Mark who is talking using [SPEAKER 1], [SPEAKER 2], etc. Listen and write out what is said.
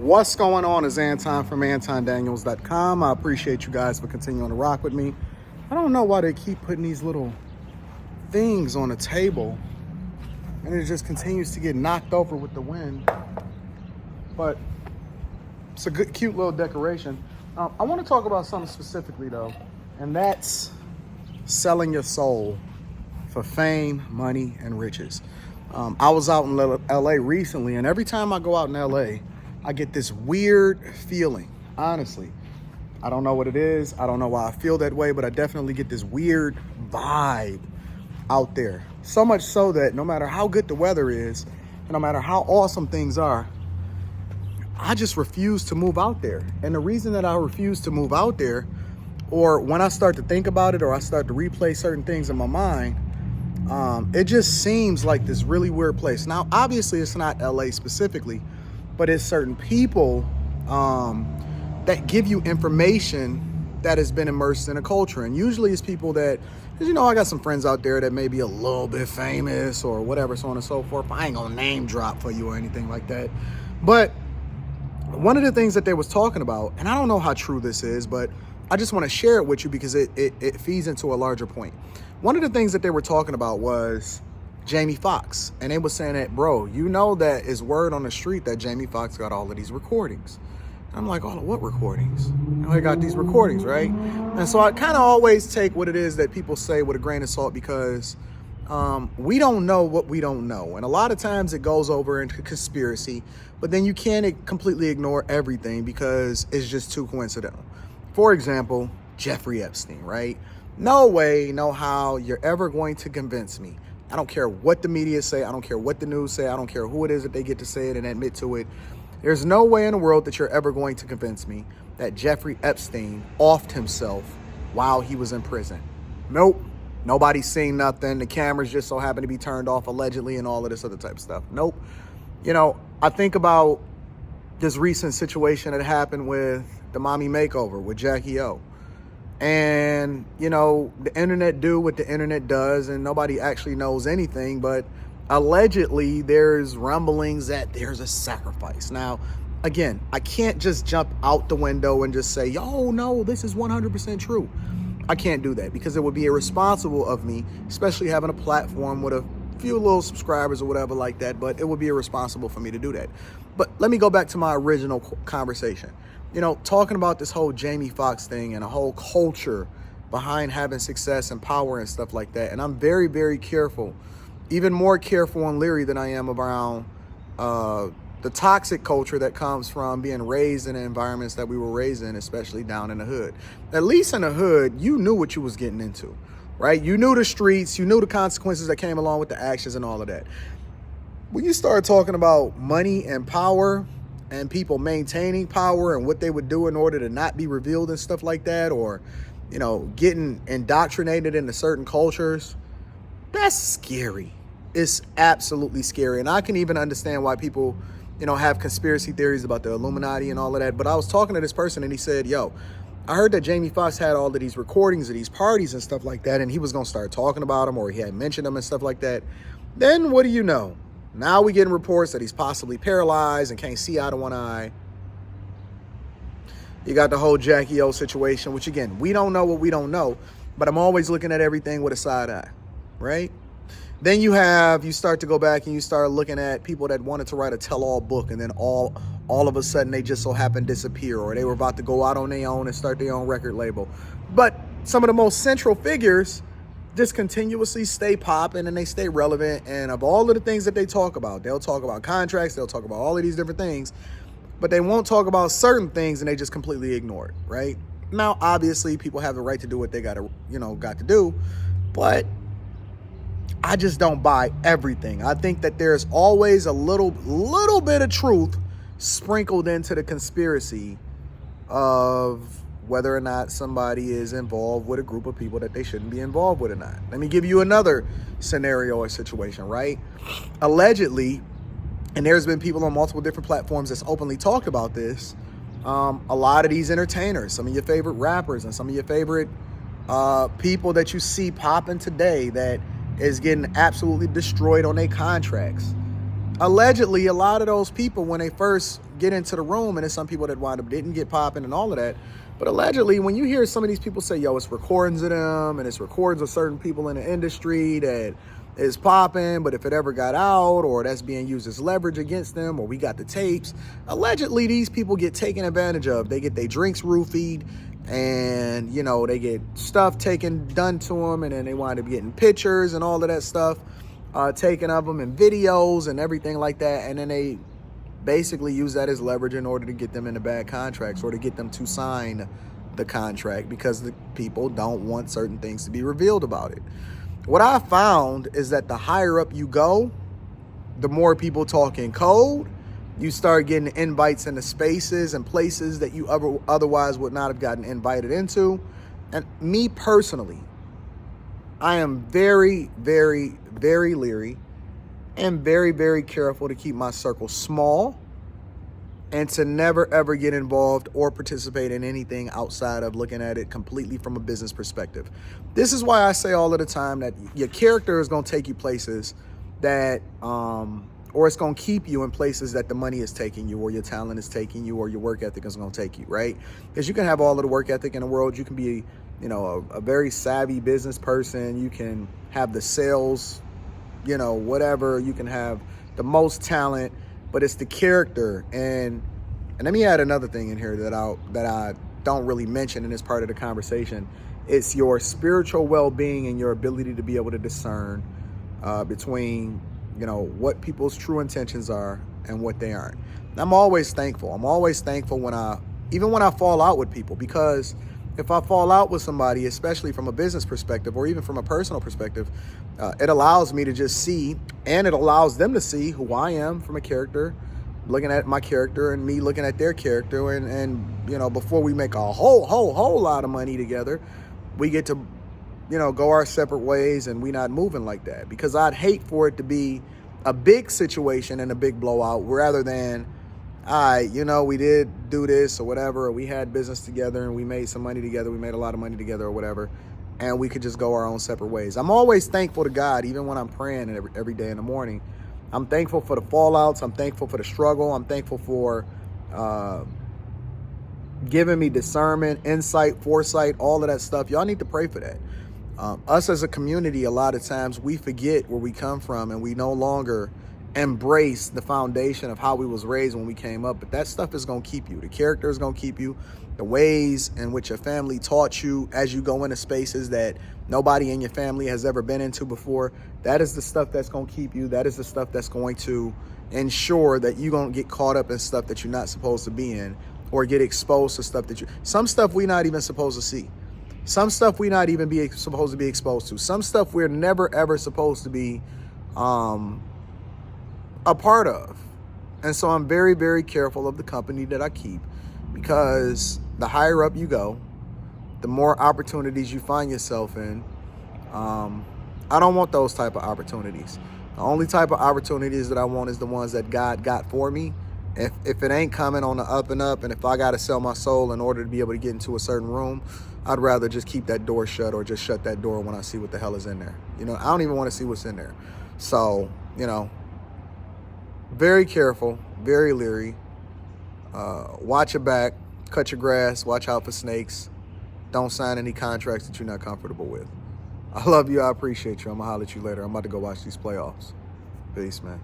[SPEAKER 1] What's going on is Anton from AntonDaniels.com. I appreciate you guys for continuing to rock with me. I don't know why they keep putting these little things on the table and it just continues to get knocked over with the wind. But it's a good, cute little decoration. I want to talk about something specifically though, and that's selling your soul for fame, money, and riches. I was out in LA recently, and every time I go out in LA, I get this weird feeling, honestly. I don't know what it is. I don't know why I feel that way, but I definitely get this weird vibe out there. So much so that no matter how good the weather is, and no matter how awesome things are, I just refuse to move out there. And the reason that I refuse to move out there, or when I start to think about it, or I start to replay certain things in my mind, it just seems like this really weird place. Now, obviously, it's not LA specifically, but it's certain people that give you information that has been immersed in a culture. And usually it's people that, because, you know, I got some friends out there that may be a little bit famous or whatever, so on and so forth. I ain't gonna name drop for you or anything like that. But one of the things that they was talking about, and I don't know how true this is, but I just want to share it with you because it feeds into a larger point. One of the things that they were talking about was Jamie Foxx. And they were saying that, bro, you know that it's word on the street that Jamie Foxx got all of these recordings. And I'm like, all of what recordings? You know, he got these recordings, right? And so I kind of always take what it is that people say with a grain of salt because we don't know what we don't know. And a lot of times it goes over into conspiracy, but then you can't completely ignore everything because it's just too coincidental. For example, Jeffrey Epstein, right? No way, no how you're ever going to convince me. I don't care what the media say. I don't care what the news say. I don't care who it is that they get to say it and admit to it. There's no way in the world that you're ever going to convince me that Jeffrey Epstein offed himself while he was in prison. Nope. Nobody's seen nothing. The cameras just so happen to be turned off allegedly and all of this other type of stuff. Nope. You know, I think about this recent situation that happened with the mommy makeover with Jackie O. And, you know, the internet do what the internet does and nobody actually knows anything. But allegedly, there's rumblings that there's a sacrifice. Now, again, I can't just jump out the window and just say, oh, no, this is 100% true. I can't do that because it would be irresponsible of me, especially having a platform with a few little subscribers or whatever like that. But it would be irresponsible for me to do that. But let me go back to my original conversation. You know, talking about this whole Jamie Foxx thing and a whole culture behind having success and power and stuff like that. And I'm very, very careful, even more careful and leery than I am around the toxic culture that comes from being raised in the environments that we were raised in, especially down in the hood. At least in the hood, you knew what you was getting into, right? You knew the streets, you knew the consequences that came along with the actions and all of that. When you start talking about money and power, and people maintaining power and what they would do in order to not be revealed and stuff like that, or, you know, getting indoctrinated into certain cultures, that's scary. It's absolutely scary. And I can even understand why people, you know, have conspiracy theories about the Illuminati and all of that. But I was talking to this person and he said, yo, I heard that Jamie Foxx had all of these recordings of these parties and stuff like that, and he was going to start talking about them, or he had mentioned them and stuff like that. Then what do you know? Now we getting reports that he's possibly paralyzed and can't see out of one eye. You got the whole Jackie O situation, which again, we don't know what we don't know, but I'm always looking at everything with a side eye, right? Then you start to go back and you start looking at people that wanted to write a tell-all book, and then all of a sudden they just so happen to disappear, or they were about to go out on their own and start their own record label. But some of the most central figures just continuously stay popping and they stay relevant. And of all of the things that they talk about, they'll talk about contracts, they'll talk about all of these different things, but they won't talk about certain things and they just completely ignore it, right? Now, obviously, people have the right to do what they got to do, but I just don't buy everything. I think that there's always a little bit of truth sprinkled into the conspiracy of whether or not somebody is involved with a group of people that they shouldn't be involved with or not. Let me give you another scenario or situation, right? Allegedly, and there's been people on multiple different platforms that's openly talked about this, a lot of these entertainers, some of your favorite rappers and some of your favorite people that you see popping today that is getting absolutely destroyed on their contracts. allegedly, a lot of those people, when they first get into the room, and there's some people that wind up didn't get popping and all of that, but allegedly, when you hear some of these people say, yo, it's recordings of them, and it's recordings of certain people in the industry that is popping, but if it ever got out, or that's being used as leverage against them, or we got the tapes, allegedly, these people get taken advantage of. They get their drinks roofied, and, you know, they get stuff done to them, and then they wind up getting pictures and all of that stuff taken of them, and videos and everything like that, and then they basically use that as leverage in order to get them into bad contracts or to get them to sign the contract because the people don't want certain things to be revealed about it. What I found is that the higher up you go, the more people talk in code. You start getting invites into spaces and places that you otherwise would not have gotten invited into. And me personally, I am very, very, very leery and very, very careful to keep my circle small and to never, ever get involved or participate in anything outside of looking at it completely from a business perspective. This is why I say all of the time that your character is going to take you places that, or it's going to keep you in places that the money is taking you, or your talent is taking you, or your work ethic is going to take you, right? Because you can have all of the work ethic in the world. You can be, you know, a very savvy business person. You can have the sales, you know, whatever. You can have the most talent, but it's the character. And let me add another thing in here that I don't really mention in this part of the conversation. It's your spiritual well-being and your ability to be able to discern between, you know, what people's true intentions are and what they aren't. And I'm always thankful. I'm always thankful even when I fall out with people, because if I fall out with somebody, especially from a business perspective or even from a personal perspective, it allows me to just see, and it allows them to see who I am from a character, looking at my character and me looking at their character. And you know, before we make a whole lot of money together, we get to, you know, go our separate ways, and we not moving like that, because I'd hate for it to be a big situation and a big blowout rather than, you know, we did do this or whatever, or we had business together and we made some money together, we made a lot of money together or whatever, and we could just go our own separate ways. I'm always thankful to God, even when I'm praying every day in the morning. I'm thankful for the fallouts. I'm thankful for the struggle. I'm thankful for giving me discernment, insight, foresight, all of that stuff. Y'all need to pray for that. Us as a community, a lot of times we forget where we come from, and we no longer embrace the foundation of how we was raised when we came up. But that stuff is going to keep you. The character is going to keep you. The ways in which your family taught you as you go into spaces that nobody in your family has ever been into before, that is the stuff that's going to keep you. That is the stuff that's going to ensure that you don't get caught up in stuff that you're not supposed to be in, or get exposed to stuff some stuff we're not even supposed to see. Some stuff we're not even supposed to be exposed to. Some stuff we're never, ever supposed to be a part of. And so I'm very, very careful of the company that I keep, because the higher up you go, the more opportunities you find yourself in. I don't want those type of opportunities. The only type of opportunities that I want is the ones that God got for me. If it ain't coming on the up and up, and if I got to sell my soul in order to be able to get into a certain room, I'd rather just keep that door shut, or just shut that door when I see what the hell is in there. You know, I don't even want to see what's in there. So, you know, very careful, very leery. Watch your back, cut your grass, watch out for snakes. Don't sign any contracts that you're not comfortable with. I love you. I appreciate you. I'm going to holler at you later. I'm about to go watch these playoffs. Peace, man.